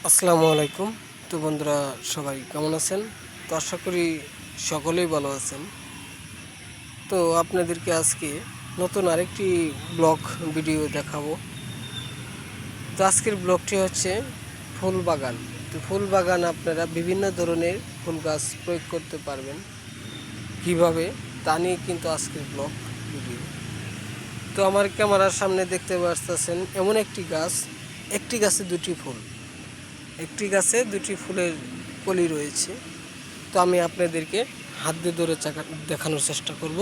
আসসালামু আলাইকুম। তো বন্ধুরা, সবাই কেমন আছেন? তো আশা করি সকলেই ভালো আছেন। তো আপনাদেরকে আজকে নতুন আরেকটি ব্লগ ভিডিও দেখাবো। তো আজকের ব্লগটি হচ্ছে ফুল বাগান। তো ফুল বাগান আপনারা বিভিন্ন ধরনের ফুল গাছ প্রয়োগ করতে পারবেন কিভাবে, তা নিয়ে কিন্তু আজকের ব্লগ ভিডিও। তো আমার ক্যামেরার সামনে দেখতে পাচ্ছেন এমন একটি গাছ, একটি গাছে দুটি ফুল, একটি গাছে দুটি ফুলের কলি রয়েছে। তো আমি আপনাদেরকে হাত দিয়ে ধরে দেখানোর চেষ্টা করব।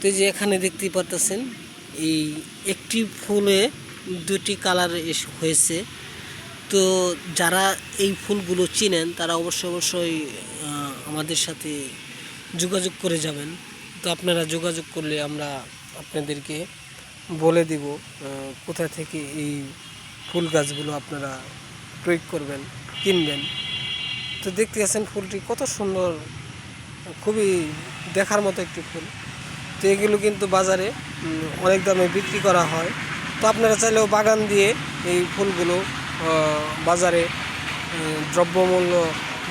তো যে এখানে দেখতেই পারতেছেন, এই একটি ফুলে দুটি কালার হয়েছে। তো যারা এই ফুলগুলো চিনেন তারা অবশ্যই আমাদের সাথে যোগাযোগ করে যাবেন। তো আপনারা যোগাযোগ করলে আমরা আপনাদেরকে বলে দিব কোথা থেকে এই ফুল গাছগুলো আপনারা প্রয়োগ করবেন, কিনবেন। তো দেখতে আছেন ফুলটি কত সুন্দর, খুবই দেখার মতো একটি ফুল। তো এগুলো কিন্তু বাজারে অনেক দামে বিক্রি করা হয়। তো আপনারা চাইলেও বাগান দিয়ে এই ফুলগুলো বাজারে দ্রব্যমূল্য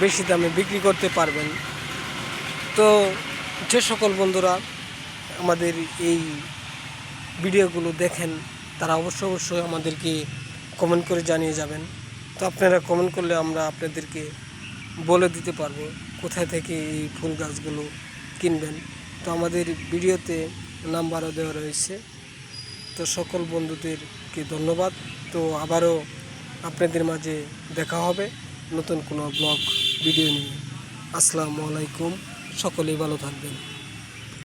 বেশি দামে বিক্রি করতে পারবেন। তো যে সকল বন্ধুরা আমাদের এই ভিডিওগুলো দেখেন তারা অবশ্যই আমাদেরকে কমেন্ট করে জানিয়ে যাবেন। তো আপনারা কমেন্ট করলে আমরা আপনাদেরকে বলে দিতে পারবো কোথায় থেকে এই ফুল গাছগুলো কিনবেন। তো আমাদের ভিডিওতে নাম্বারও দেওয়া রয়েছে। তো সকল বন্ধুদেরকে ধন্যবাদ। তো আবারও আপনাদের মাঝে দেখা হবে নতুন কোনো ব্লগ ভিডিও নিয়ে। আসসালামু আলাইকুম, সকলেই ভালো থাকবেন।